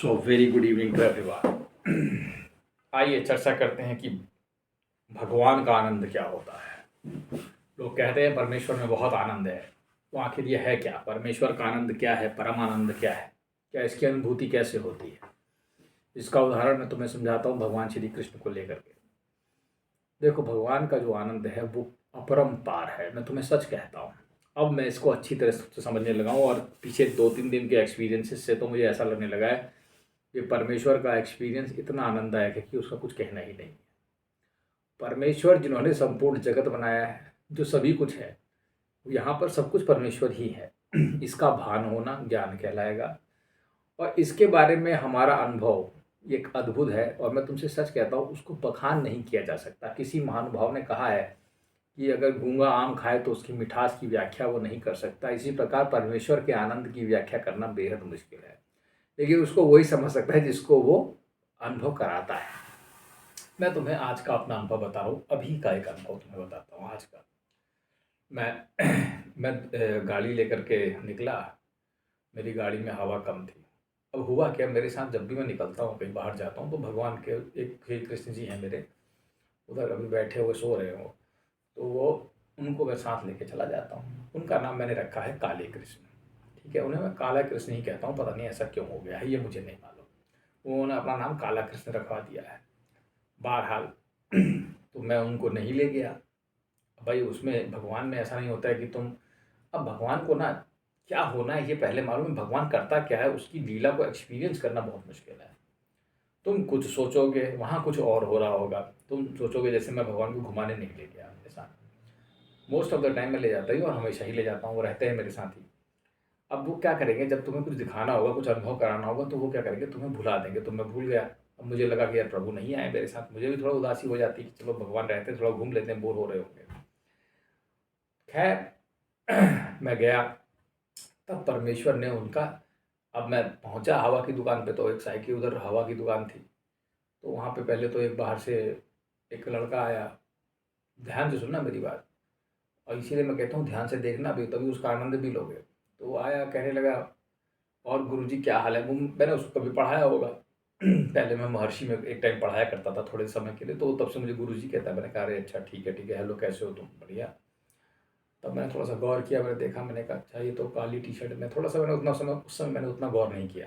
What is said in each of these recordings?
So very good evening to everyone. आइए चर्चा करते हैं कि भगवान का आनंद क्या होता है। लोग कहते हैं परमेश्वर में बहुत आनंद है, तो आखिर यह है क्या? परमेश्वर का आनंद क्या है? परम आनंद क्या है? क्या इसकी अनुभूति कैसे होती है? इसका उदाहरण मैं तुम्हें समझाता हूँ भगवान श्री कृष्ण को लेकर के। देखो, भगवान का जो आनंद है वो अपरंपार है, मैं तुम्हें सच कहता हूँ। अब मैं इसको अच्छी तरह से समझने लगा हूँ और पीछे 2-3 दिन के एक्सपीरियंसेस से तो मुझे ऐसा लगने लगा है कि परमेश्वर का एक्सपीरियंस इतना आनंददायक है कि उसका कुछ कहना ही नहीं। परमेश्वर जिन्होंने संपूर्ण जगत बनाया है, जो सभी कुछ है, यहाँ पर सब कुछ परमेश्वर ही है। इसका भान होना ज्ञान कहलाएगा और इसके बारे में हमारा अनुभव एक अद्भुत है और मैं तुमसे सच कहता हूँ, उसको बखान नहीं किया जा सकता। किसी महानुभाव ने कहा है कि अगर गूंगा आम खाए तो उसकी मिठास की व्याख्या वो नहीं कर सकता। इसी प्रकार परमेश्वर के आनंद की व्याख्या करना बेहद मुश्किल है, लेकिन उसको वही समझ सकता है जिसको वो अनुभव कराता है। मैं तुम्हें आज का अपना अनुभव बता रहा हूँ, अभी का एक अनुभव तुम्हें बताता हूँ आज का। मैं गाड़ी लेकर के निकला। मेरी गाड़ी में हवा कम थी। अब हुआ क्या, मेरे साथ जब भी मैं निकलता हूँ, कहीं बाहर जाता हूँ, तो भगवान के एक श्री कृष्ण जी हैं मेरे, उधर अभी बैठे हुए सो रहे हो, तो वो उनको मैं साथ लेके चला जाता हूँ। उनका नाम मैंने रखा है काले कृष्ण। ठीक है, उन्हें मैं काला कृष्ण ही कहता हूँ, पता नहीं ऐसा क्यों हो गया है, ये मुझे नहीं मालूम। उन्होंने अपना नाम काला कृष्ण रखवा दिया है। बहरहाल तो मैं उनको नहीं ले गया। भाई, उसमें भगवान में ऐसा नहीं होता है कि तुम, अब भगवान को ना क्या होना है ये पहले मालूम है, भगवान करता क्या है, उसकी लीला को एक्सपीरियंस करना बहुत मुश्किल है। तुम कुछ सोचोगे, वहाँ कुछ और हो रहा होगा। तुम सोचोगे जैसे मैं भगवान को घुमाने नहीं ले गया, ऐसा मोस्ट ऑफ द टाइम मैं ले जाता ही, और हमेशा ही ले जाता हूँ, वो रहते हैं मेरे साथ ही। अब वो क्या करेंगे, जब तुम्हें कुछ दिखाना होगा, कुछ अनुभव कराना होगा, तो वो क्या करेंगे, तुम्हें भुला देंगे। तो मैं भूल गया। अब मुझे लगा कि यार प्रभु नहीं आए मेरे साथ, मुझे भी थोड़ा उदासी हो जाती कि चलो भगवान रहते, थोड़ा घूम लेते हैं, बोर हो रहे होंगे। खैर मैं गया, तब परमेश्वर ने उनका, अब मैं पहुंचा हवा की दुकान पे, तो एक साइकिल उधर हवा की दुकान थी, तो वहाँ पे पहले तो एक बाहर से एक लड़का आया। ध्यान से सुनना मेरी बात, और इसीलिए मैं कहता हूँ ध्यान से देखना भी, तभी उसका आनंद भी लोगे। तो वो आया, कहने लगा, और गुरुजी क्या हाल है? मैंने उसको कभी पढ़ाया होगा। पहले मैं महर्षि में एक टाइम पढ़ाया करता था थोड़े समय के लिए, तो तब से मुझे गुरुजी कहता है। मैंने कहा अरे अच्छा ठीक है, हेलो कैसे हो तुम? बढ़िया। तब मैंने थोड़ा सा गौर किया, मैंने देखा, मैंने कहा अच्छा ये तो काली टी शर्ट में, थोड़ा सा मैंने उतना समय, उस समय मैंने उतना गौर नहीं किया।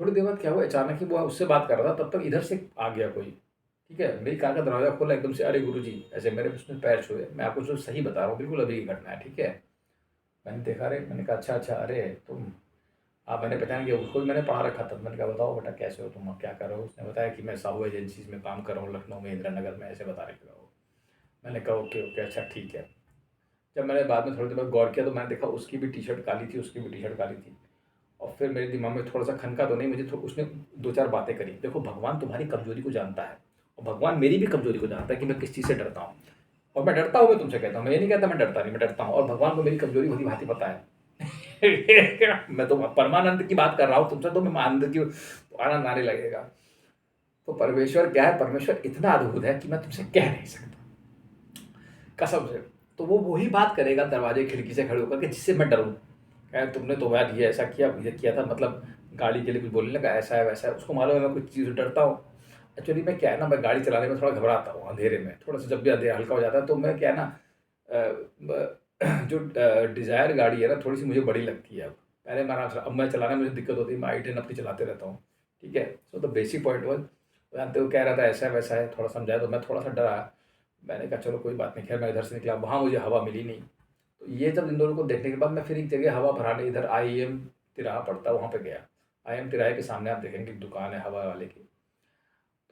थोड़ी देर बाद क्या हुआ, अचानक ही वो उससे बात कर रहा था, तब तक इधर से आ गया कोई। ठीक है, मेरी कार का दरवाज़ा खोला एकदम से, अरे गुरुजी, ऐसे मेरे उसने पैर छुए। मैं आपको जो सही बता रहा हूँ, बिल्कुल अभी की घटना है। ठीक है, मैंने देखा, अरे मैंने कहा अच्छा अरे तुम, आप, मैंने पहचान किया उसको भी, मैंने पढ़ा रखा था। मैंने कहा बताओ बेटा कैसे हो तुम, अब क्या कर रहे हो? उसने बताया कि मैं साहू एजेंसीज में काम कर रहा हूँ, लखनऊ में, इंदिरा नगर में, ऐसे बता रहे हो। मैंने कहा ओके अच्छा ठीक है। जब मैंने बाद में थोड़ी देर बाद गौर किया, तो मैंने देखा उसकी भी टी शर्ट काली थी, उसकी भी टी शर्ट काली थी। और फिर मेरे दिमाग में थोड़ा सा खनका तो नहीं, मुझे उसने 2-4 बातें करी। देखो, भगवान तुम्हारी कमजोरी को जानता है, और भगवान मेरी भी कमजोरी को जानता है कि मैं किस चीज़ से डरता हूँ। और मैं डरता हूँ, मैं तुमसे कहता हूँ, मैं ये नहीं कहता मैं डरता नहीं, मैं डरता हूँ, और भगवान को मेरी कमजोरी भली भांति पता है। मैं तो परमानंद की बात कर रहा हूँ तुमसे, तो मैं आनंद की, आनंद आने लगेगा। तो परमेश्वर क्या है, परमेश्वर इतना अद्भुत है कि मैं तुमसे कह नहीं सकता कसम से। तो वो वही बात करेगा दरवाजे खिड़की से खड़े होकर के, जिससे मैं डरूँ। कहे तुमने तो यार ये ऐसा किया, ये किया था, मतलब गाड़ी के लिए कुछ बोलने लगा, ऐसा है वैसा है। उसको मालूम है मैं कुछ चीज़ डरता हूँ। एक्चुअली मैं क्या है ना, मैं गाड़ी चलाने में थोड़ा घबराता हूँ अंधेरे में, थोड़ा सा जब भी अंधेरा हल्का हो जाता है, तो मैं क्या है ना, जो डिज़ायर गाड़ी है ना, थोड़ी सी मुझे बड़ी लगती है। अब पहले मैं आराम से, अब मैं चलाने में मुझे दिक्कत होती है, मैं I10 अपनी चलाते रहता हूँ। ठीक है, so the basic point was, जानते हो, कह रहा था ऐसा है वैसा है, थोड़ा समझाया, तो मैं थोड़ा सा डरा। मैंने कहा चलो कोई बात नहीं। खैर मैं इधर से निकला, वहाँ मुझे हवा मिली नहीं। तो ये जब इन दोनों को देखने के बाद मैं फिर एक जगह हवा भराने, इधर IIM तिराहा पड़ता है, वहाँ पे गया। IIM तिराहे के सामने आप देखेंगे दुकान है हवा वाले की।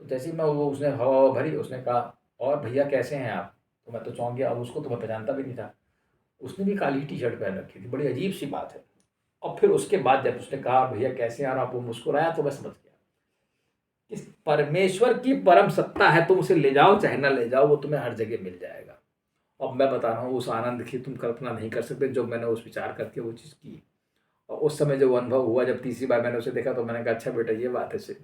तो जैसे ही मैं, वो उसने हवा भरी, उसने कहा और भैया कैसे हैं आप? तो मैं तो चौंक गया, अब उसको तो मैं पहचानता भी नहीं था। उसने भी काली टी शर्ट पहन रखी थी, बड़ी अजीब सी बात है। और फिर उसके बाद जब उसने कहा भैया कैसे हैं, और आप वो मुस्कुराया, तो मैं समझ गया इस परमेश्वर की परम सत्ता है। तुम उसे ले जाओ चाहे ना ले जाओ, वो तुम्हें हर जगह मिल जाएगा। अब मैं बता रहा हूँ, उस आनंद की तुम कल्पना नहीं कर सकते जो मैंने उस विचार करके वो चीज़ की। और उस समय जो अनुभव हुआ, जब तीसरी बार मैंने उसे देखा, तो मैंने कहा अच्छा बेटा ये बात है। से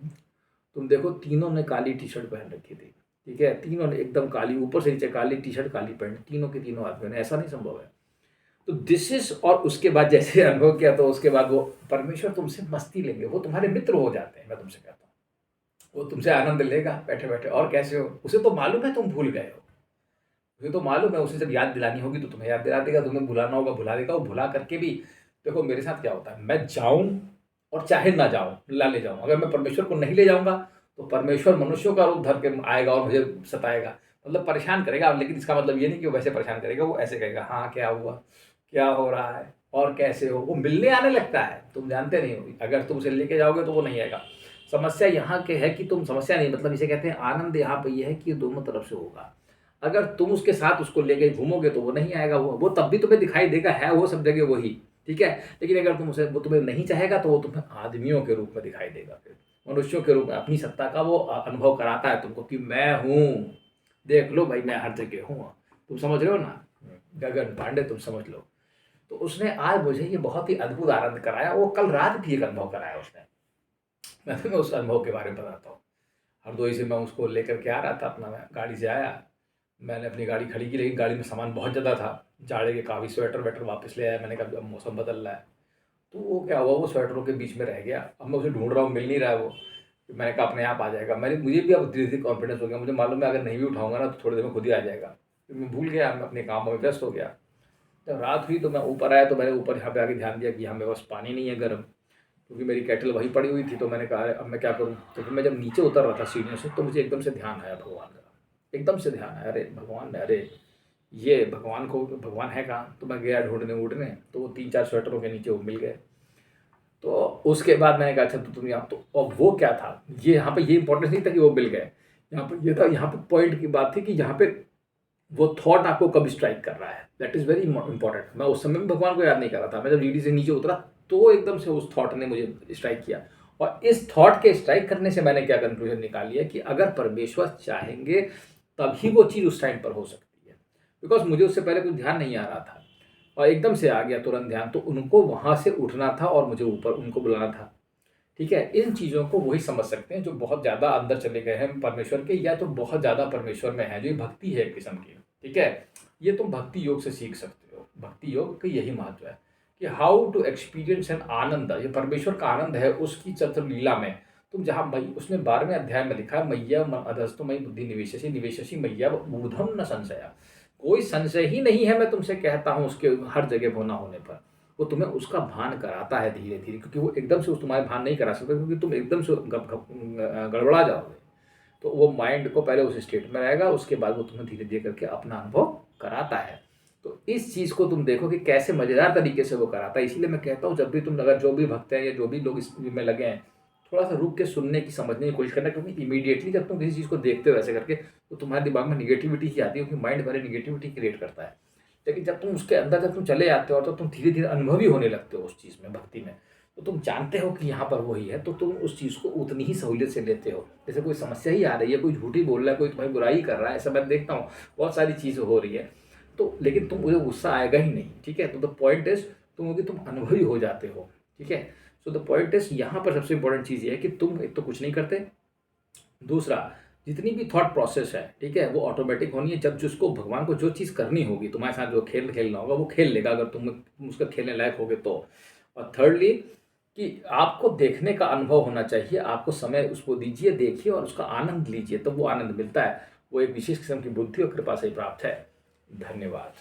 तुम देखो, तीनों ने काली टी शर्ट पहन रखी थी। ठीक है, तीनों ने एकदम काली, ऊपर से नीचे काली टी शर्ट काली पैंट, तीनों के तीनों आदमियों ने, ऐसा नहीं संभव है। तो दिस इज, और उसके बाद जैसे अनुभव किया तो उसके बाद वो परमेश्वर तुमसे मस्ती लेंगे, वो तुम्हारे मित्र हो जाते हैं। मैं तुमसे कहता हूँ वो तुमसे आनंद लेगा बैठे बैठे, और कैसे हो, उसे तो मालूम है तुम भूल गए हो, उसे तो मालूम है, उसे जब याद दिलानी होगी तो तुम्हें याद दिला देगा, तुम्हें भुलाना होगा भुला देगा। वो भुला करके भी, देखो मेरे साथ क्या होता है, मैं जाऊं और चाहे ना जाऊं, ला ले जाऊं, अगर मैं परमेश्वर को नहीं ले जाऊंगा तो परमेश्वर मनुष्यों का रूप धर के आएगा और मुझे सताएगा, मतलब परेशान करेगा। लेकिन इसका मतलब ये नहीं कि वो वैसे परेशान करेगा, वो ऐसे कहेगा, हाँ क्या हुआ, क्या हो रहा है, और कैसे हो, वो मिलने आने लगता है, तुम जानते नहीं हो। अगर तुम उसे लेके जाओगे तो वो नहीं आएगा। समस्या यहाँ के है कि तुम, समस्या नहीं मतलब इसे कहते हैं आनंद, यहाँ पे ये है कि ये दोनों तरफ से होगा। अगर तुम उसके साथ उसको लेके घूमोगे तो वो नहीं आएगा, वो तब भी तुम्हें दिखाई देगा, है वो सब जगह वही, ठीक है। लेकिन अगर तुम उसे, वो तुम्हें नहीं चाहेगा तो वो तुम्हें आदमियों के रूप में दिखाई देगा, फिर मनुष्यों के रूप में अपनी सत्ता का वो अनुभव कराता है तुमको कि मैं हूँ, देख लो भाई मैं हर जगह हूँ। तुम समझ रहे हो ना, गगन पांडे तुम समझ लो। तो उसने आज मुझे ये बहुत ही अद्भुत आनंद कराया, वो कल रात भी एक अनुभव कराया उसने। मैं तुम्हें उस अनुभव के बारे में बताता हूँ। हरदोई से मैं उसको लेकर के आ रहा था, अपना मैं गाड़ी से आया, मैंने अपनी गाड़ी खड़ी की, लेकिन गाड़ी में सामान बहुत ज़्यादा था, जाड़े के काफ़ी स्वेटर वेटर वापस ले आया मैंने कहा अब मौसम बदल रहा है। तो वो क्या हुआ, वो स्वेटरों के बीच में रह गया, अब मैं उसे ढूंढ रहा हूँ, मिल नहीं रहा है वो। फिर मैंने कहा अपने आप आ जाएगा, मुझे भी अब धीरे धीरे कॉन्फिडेंस हो गया, मुझे मालूम है अगर नहीं भी उठाऊंगा ना तो थोड़ी देर में खुद ही आ जाएगा। फिर मैं भूल गया, मैं अपने काम में व्यस्त हो गया। जब रात हुई तो मैं ऊपर आया, तो मैंने ऊपर यहाँ पे आके ध्यान दिया कि यहाँ मेरे पास पानी नहीं है गर्म, क्योंकि मेरी केटल वहीं पड़ी हुई थी। तो मैंने कहा अब मैं क्या करूँ। तो फिर मैं जब नीचे उतर रहा था सीढ़ियों से, तो मुझे एकदम से ध्यान आया भगवान का, एकदम से ध्यान आया, अरे भगवान, अरे ये भगवान को, भगवान है कहाँ। तो मैं गया ढूंढने उड़ने, तो वो 3-4 स्वेटरों के नीचे वो मिल गए। तो उसके बाद मैंने कहा अच्छा तो तुम यहाँ, तो और वो क्या था, ये यहाँ पे ये इंपॉर्टेंस नहीं था कि वो मिल गए, यहाँ पे ये था, यहाँ पे पॉइंट की बात थी कि यहाँ पे वो थॉट आपको कब स्ट्राइक कर रहा है, दैट इज़ वेरी इंपॉर्टेंट। मैं उस समय में भगवान को याद नहीं कर रहा था, मैं जब रीढ़ी से नीचे उतरा तो एकदम से उस थॉट ने मुझे स्ट्राइक किया। और इस थॉट के स्ट्राइक करने से मैंने क्या कंक्लूजन निकाल लिया कि अगर परमेश्वर चाहेंगे तभी वो चीज़ उस टाइम पर हो सकती है। बिकॉज मुझे उससे पहले कुछ ध्यान नहीं आ रहा था और एकदम से आ गया तुरंत ध्यान, तो उनको वहाँ से उठना था और मुझे ऊपर उनको बुलाना था, ठीक है। इन चीज़ों को वही समझ सकते हैं जो बहुत ज़्यादा अंदर चले गए हैं परमेश्वर के, या तो बहुत ज़्यादा परमेश्वर में है, जो ये भक्ति है एक किस्म की, ठीक है। ये तुम भक्ति योग से सीख सकते हो। भक्ति योग का यही महत्व है कि हाउ टू एक्सपीरियंस एन आनंद, ये परमेश्वर का आनंद है उसकी चरित्र लीला में। तुम जहाँ मई, उसने 12वें अध्याय में लिखा, मैया अधस्तु मई बुद्धि निवेशसी निवेशसी मैया ऊर्ध्वम न संशया, कोई संशय ही नहीं है मैं तुमसे कहता हूँ उसके हर जगह होना होने पर। वो तुम्हें उसका भान कराता है धीरे धीरे, क्योंकि वो एकदम से उस तुम्हारे भान नहीं करा सकता, क्योंकि तुम एकदम से गड़बड़ा जाओगे। तो वो माइंड को पहले उस स्टेट में रहेगा, उसके बाद वो तुम्हें धीरे धीरे करके अपना अनुभव कराता है। तो इस चीज़ को तुम देखो कि कैसे मज़ेदार तरीके से वो कराता है। इसीलिए मैं कहता हूँ जब भी तुम, अगर जो भी भक्त हैं या जो भी लोग इस में लगे हैं, थोड़ा सा रुक के सुनने की, समझने की कोशिश करना, क्योंकि इमीडिएटली जब तुम किसी चीज़ को देखते हो ऐसे करके तो तुम्हारे दिमाग में निगेटिविटी ही आती है, क्योंकि माइंड पहले निगेटिविटी क्रिएट करता है। लेकिन जब तुम उसके अंदर जब तुम चले जाते हो तो तुम धीरे धीरे अनुभवी होने लगते हो उस चीज़ में, भक्ति में, तो तुम जानते हो कि यहाँ पर वही है, तो तुम उस चीज़ को उतनी ही सहूलियत से लेते हो। जैसे कोई समस्या ही आ रही है, कोई झूठी बोल रहा है, कोई तुम्हारी बुराई कर रहा है, ऐसा मैं देखता हूँ, बहुत सारी चीज़ें हो रही है, तो लेकिन तुम, मुझे गुस्सा आएगा ही नहीं, ठीक है। तो द पॉइंट इज तुम अनुभवी हो जाते हो, ठीक है। सो द पॉइंट इज, यहाँ पर सबसे इंपॉर्टेंट चीज़ ये है कि तुम एक तो कुछ नहीं करते, दूसरा जितनी भी थॉट प्रोसेस है, ठीक है, वो ऑटोमेटिक होनी है। जब जिसको भगवान को जो चीज़ करनी होगी, तुम्हारे साथ जो खेल खेलना होगा वो खेल लेगा, अगर तुम उसका खेलने लायक होगे तो। और थर्डली कि आपको देखने का अनुभव होना चाहिए, आपको समय उसको दीजिए, देखिए और उसका आनंद लीजिए, तब वो आनंद मिलता है। वो एक विशेष किस्म की बुद्धि और कृपा से ही प्राप्त है। धन्यवाद।